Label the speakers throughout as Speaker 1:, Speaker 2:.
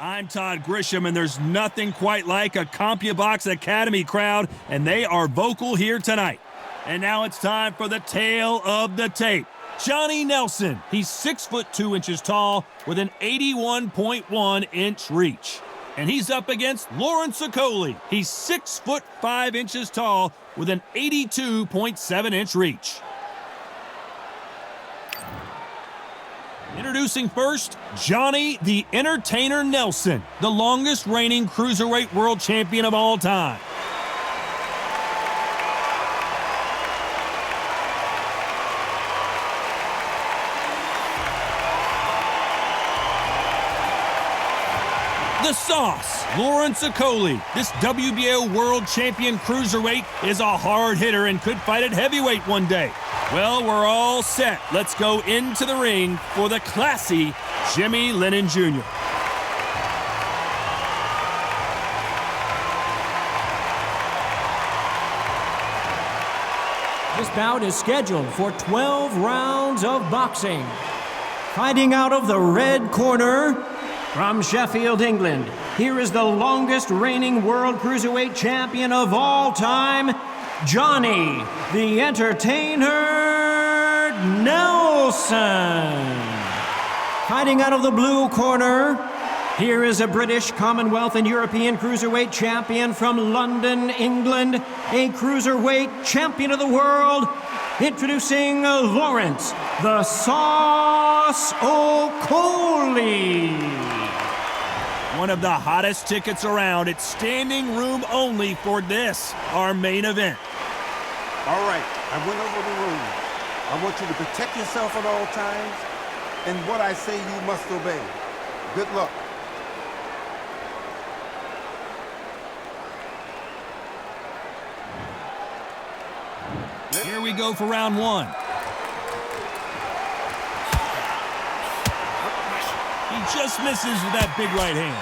Speaker 1: I'm Todd Grisham, and there's nothing quite like a CompuBox Academy crowd, and they are vocal here tonight. And now it's time for the tale of the tape. Johnny Nelson, he's 6'2" tall with an 81.1-inch reach. And he's up against Lawrence Okolie. He's 6'5" tall with an 82.7-inch reach. Introducing first, Johnny the Entertainer Nelson, the longest reigning Cruiserweight World Champion of all time. The Sauce, Lawrence Okolie. This WBO World Champion Cruiserweight is a hard hitter and could fight at heavyweight one day. Well, we're all set. Let's go into the ring for the classy Jimmy Lennon Jr.
Speaker 2: This bout is scheduled for 12 rounds of boxing. Fighting out of the red corner, from Sheffield, England, here is the longest reigning World Cruiserweight Champion of all time, Johnny the Entertainer Nelson. Fighting out of the blue corner, here is a British, Commonwealth, and European Cruiserweight Champion from London, England, a Cruiserweight Champion of the World, introducing Lawrence the Sauce Okolie.
Speaker 1: One of the hottest tickets around. It's standing room only for this, our main event.
Speaker 3: All right, I went over the rules. I want you to protect yourself at all times, and what I say you must obey. Good luck.
Speaker 1: Here we go for round one. He just misses with that big right hand.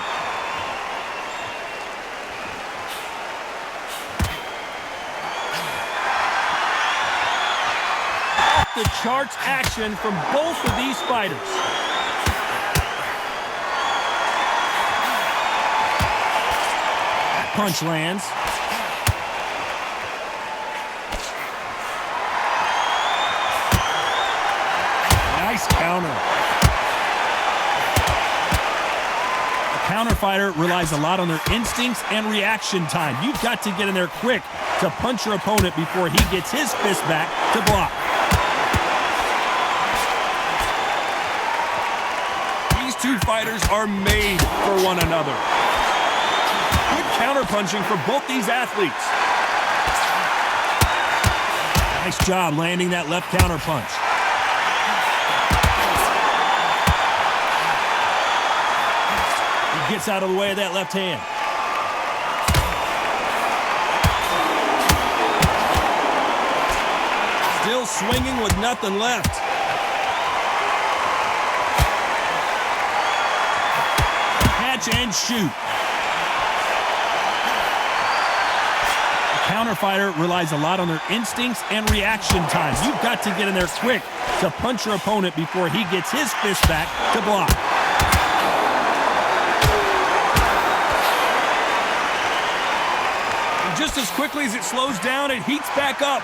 Speaker 1: Off the charts action from both of these fighters. That punch lands. Nice counter. Counter fighter relies a lot on their instincts and reaction time. You've got to get in there quick to punch your opponent before he gets his fist back to block. These two fighters are made for one another. Good counter punching for both these athletes. Nice job landing that left counter punch. Gets out of the way of that left hand. Still swinging with nothing left. Catch and shoot. The counter fighter relies a lot on their instincts and reaction times. You've got to get in there quick to punch your opponent before he gets his fist back to block. Just as quickly as it slows down, it heats back up.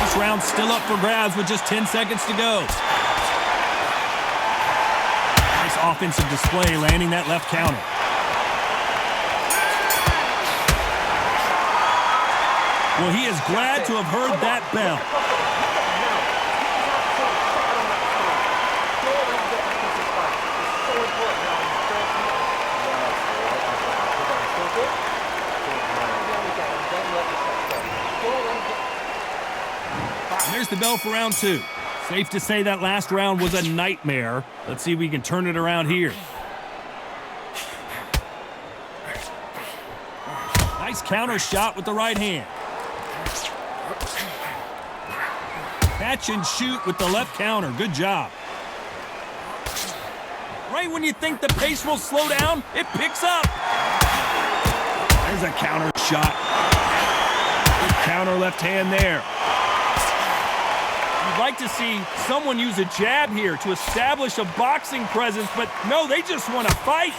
Speaker 1: This round's still up for grabs with just 10 seconds to go. Nice offensive display, landing that left counter. Well, he is glad to have heard that bell. There's the bell for round two. Safe to say that last round was a nightmare. Let's see if we can turn it around here. Nice counter shot with the right hand. Catch and shoot with the left counter. Good job. Right when you think the pace will slow down, it picks up. There's a counter shot. Good counter left hand there. You'd like to see someone use a jab here to establish a boxing presence, but no, they just want to fight.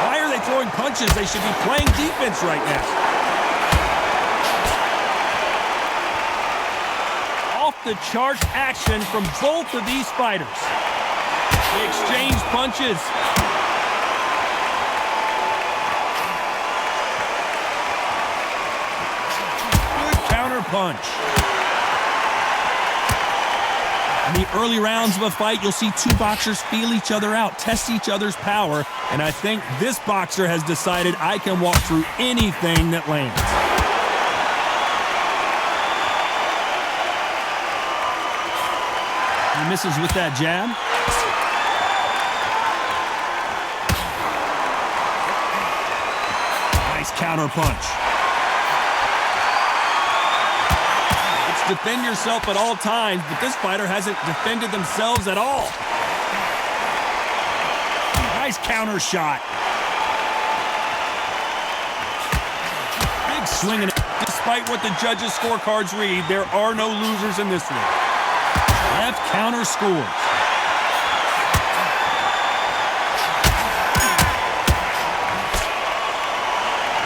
Speaker 1: Why are they throwing punches? They should be playing defense right now. Off-the-chart action from both of these fighters. They exchange punches. Punch. In the early rounds of a fight, you'll see two boxers feel each other out, test each other's power, and I think this boxer has decided I can walk through anything that lands. He misses with that jab. Nice counter punch. Defend yourself at all times, but this fighter hasn't defended themselves at all. Nice counter shot. Big swing. Despite what the judges' scorecards read, there are no losers in this one. Left counter scores.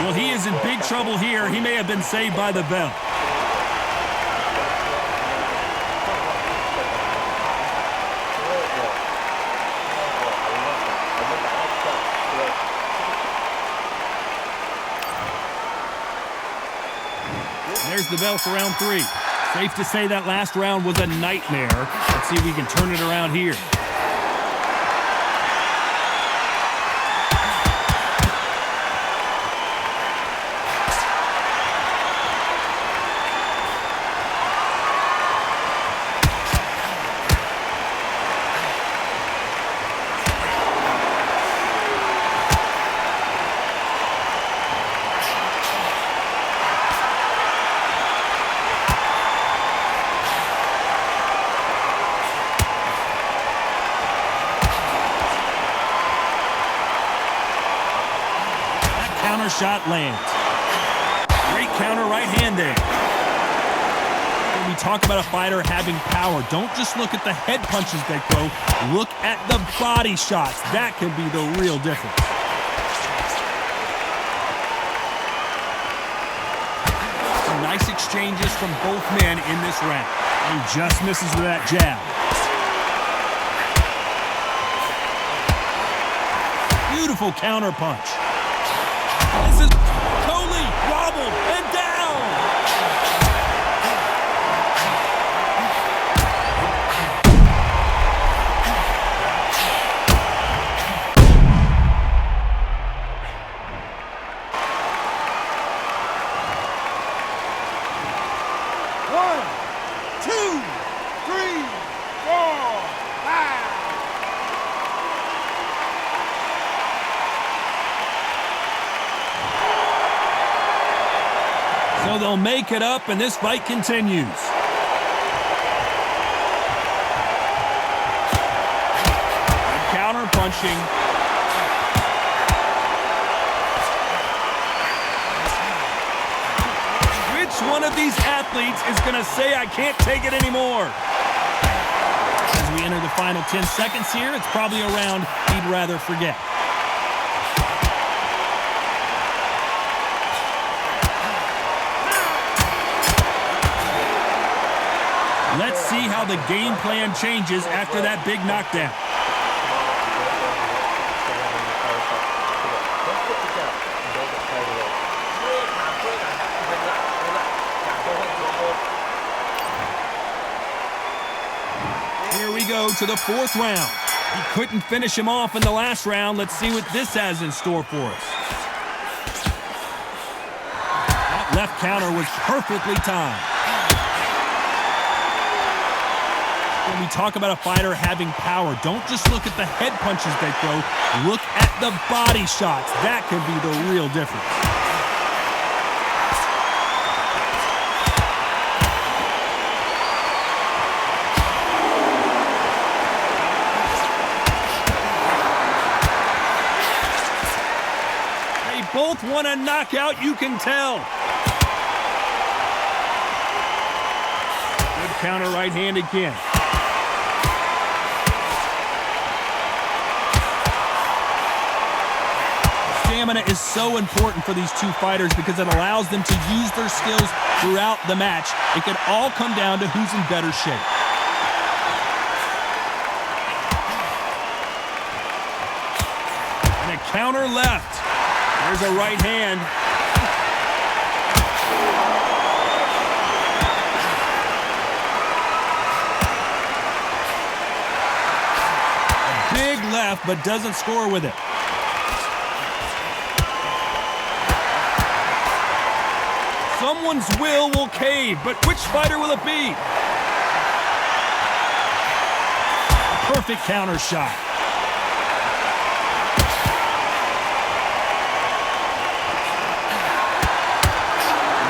Speaker 1: Well, he is in big trouble here. He may have been saved by the bell. There's the bell for round 3. Safe to say that last round was a nightmare. Let's see if we can turn it around here. Shot lands. Great counter right hand there. When we talk about a fighter having power, don't just look at the head punches they throw. Look at the body shots. That can be the real difference. Some nice exchanges from both men in this round. He just misses with that jab. Beautiful counter punch. This is Okolie, wobbled and down.
Speaker 3: One, two, three, four, five.
Speaker 1: So they'll make it up, and this fight continues. Counter punching. Which one of these athletes is going to say, I can't take it anymore? As we enter the final 10 seconds here, it's probably a round he'd rather forget. Let's see how the game plan changes after that big knockdown. Here we go to the 4th round. He couldn't finish him off in the last round. Let's see what this has in store for us. That left counter was perfectly timed. When we talk about a fighter having power, don't just look at the head punches they throw. Look at the body shots. That can be the real difference. both want a knockout, you can tell. Good counter right hand again. Stamina is so important for these two fighters because it allows them to use their skills throughout the match. It could all come down to who's in better shape. And a counter left. There's a right hand. A big left, but doesn't score with it. Someone's will cave, but which fighter will it be? A perfect counter shot.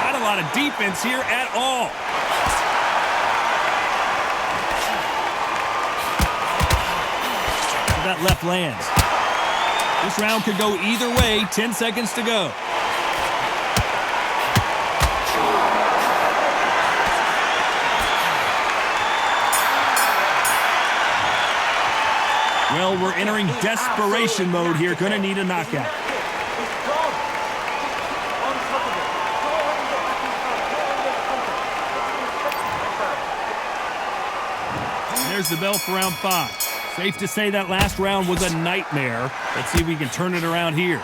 Speaker 1: Not a lot of defense here at all. So that left lands. This round could go either way. 10 seconds to go. Well, we're entering desperation mode here. Gonna need a knockout. And there's the bell for round 5. Safe to say that last round was a nightmare. Let's see if we can turn it around here.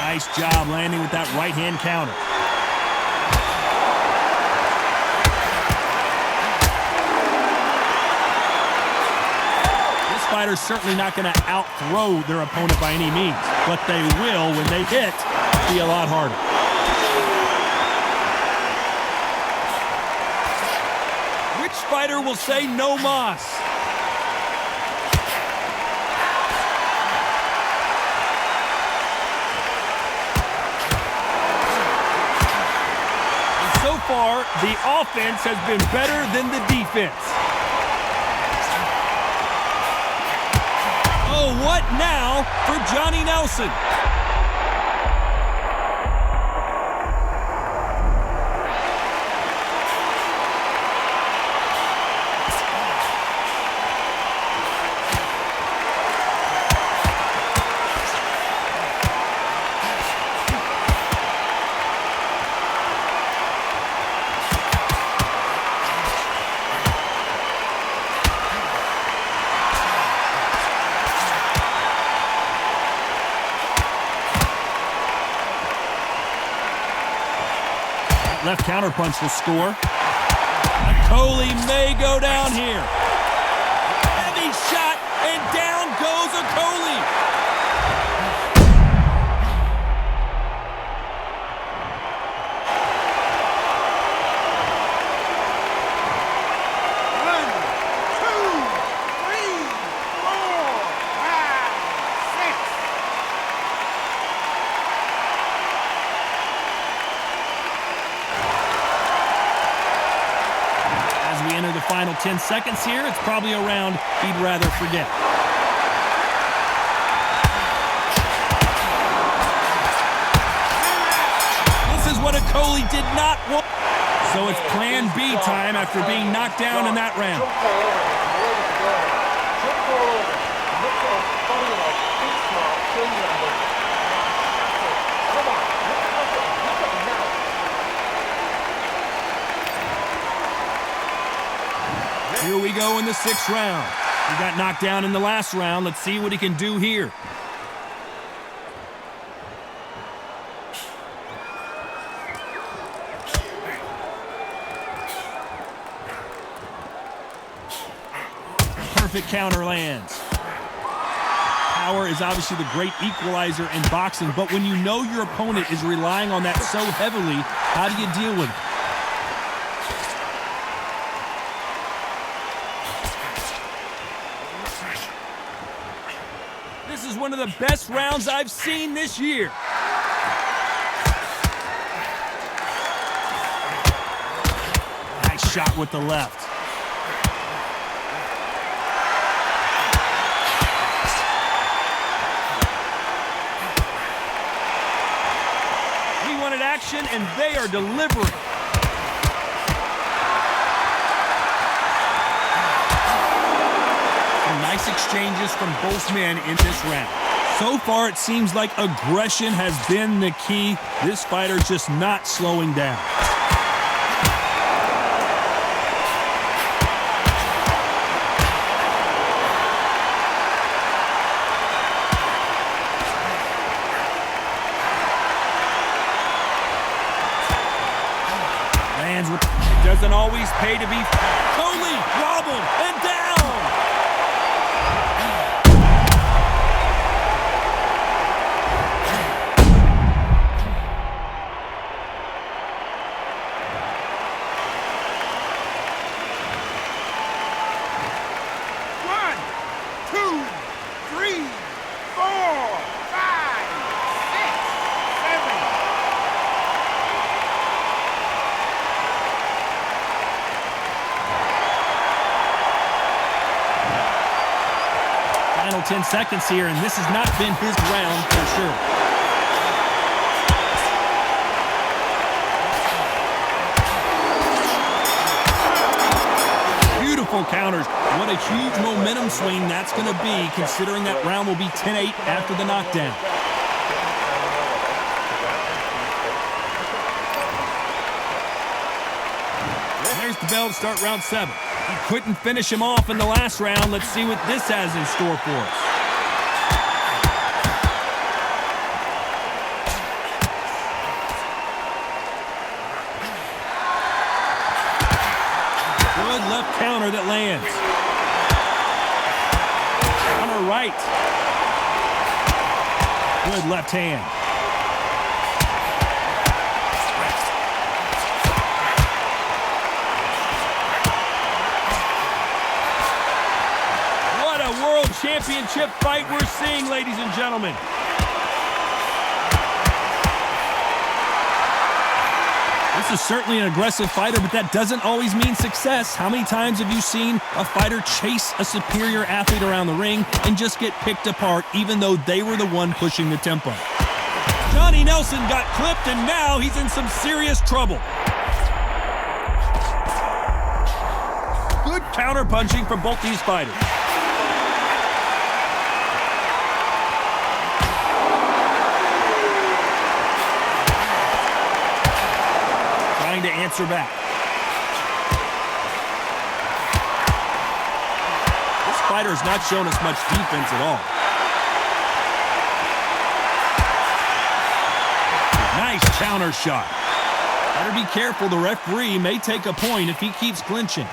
Speaker 1: Nice job landing with that right-hand counter. Fighters certainly not going to out-throw their opponent by any means, but they will, when they hit, be a lot harder. Which fighter will say no mas? And so far, the offense has been better than the defense. Oh, what now for Johnny Nelson? Left counterpunch will score. Okolie may go down here. Heavy shot, and down goes Okolie. Enter the final 10 seconds here. It's probably a round he'd rather forget. This is what Okolie did not want. So it's plan B time after being knocked down in that round. Here we go in the 6th round. He got knocked down in the last round. Let's see what he can do here. Perfect counter lands. Power is obviously the great equalizer in boxing, but when you know your opponent is relying on that so heavily, how do you deal with it? This is one of the best rounds I've seen this year. Nice shot with the left. wanted action, and they are delivering. Some nice exchanges from both men in this round. So far, it seems like aggression has been the key. This fighter just not slowing down. It doesn't always pay to be. Okolie wobbled and down.
Speaker 3: One, two, three, 4, 5, 6, 7.
Speaker 1: Final 10 seconds here, and this has not been his round for sure. Beautiful counters. What a huge momentum swing that's going to be, considering that round will be 10-8 after the knockdown. There's the bell to start round 7. He couldn't finish him off in the last round. Let's see what this has in store for us. Good left counter that lands. Counter right. Good left hand. World Championship fight we're seeing, ladies and gentlemen. This is certainly an aggressive fighter, but that doesn't always mean success. How many times have you seen a fighter chase a superior athlete around the ring and just get picked apart, even though they were the one pushing the tempo? Johnny Nelson got clipped, and now he's in some serious trouble. Good counter-punching from both these fighters. To answer back. This fighter has not shown us much defense at all. Nice counter shot. Better be careful. The referee may take a point if he keeps clinching.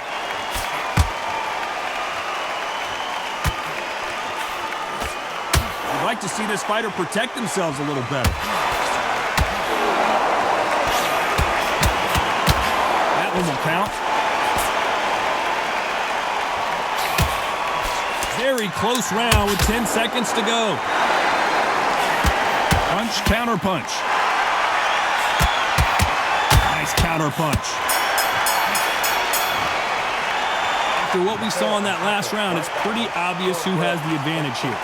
Speaker 1: I'd like to see this fighter protect themselves a little better. Will count. Very close round with 10 seconds to go. Punch, counter punch. Nice counter punch. After what we saw in that last round, it's pretty obvious who has the advantage here.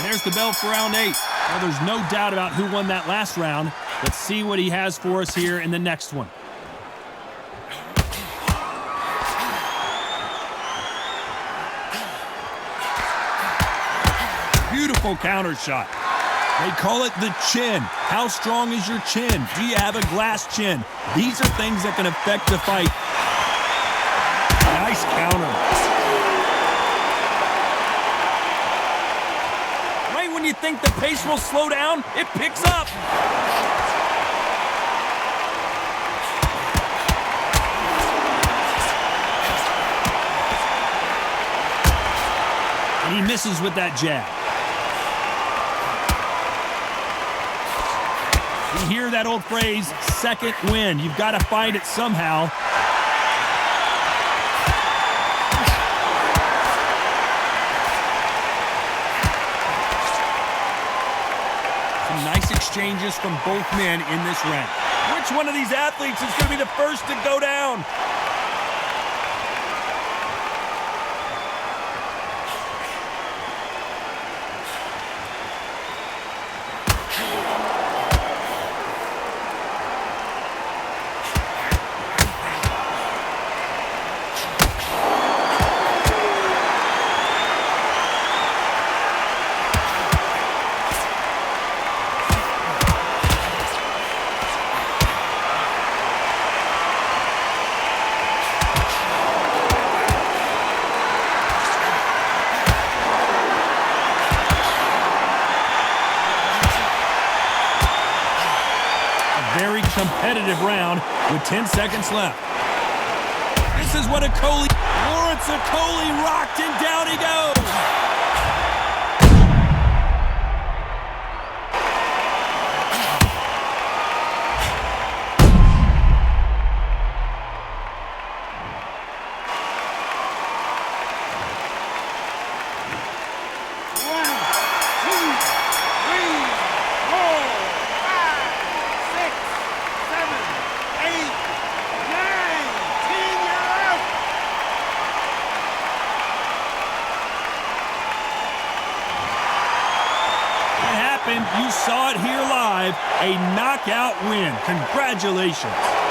Speaker 1: There's the bell for round 8. Well, there's no doubt about who won that last round. Let's see what he has for us here in the next one. Beautiful counter shot. They call it the chin. How strong is your chin? Do you have a glass chin? These are things that can affect the fight. Nice counter. When you think the pace will slow down, it picks up. And he misses with that jab. You hear that old phrase, second win. You've got to find it somehow. Nice exchanges from both men in this round. Which one of these athletes is going to be the first to go down? Very competitive round with 10 seconds left. This is what Lawrence Okolie rocked, and down he goes. You saw it here live, a knockout win. Congratulations.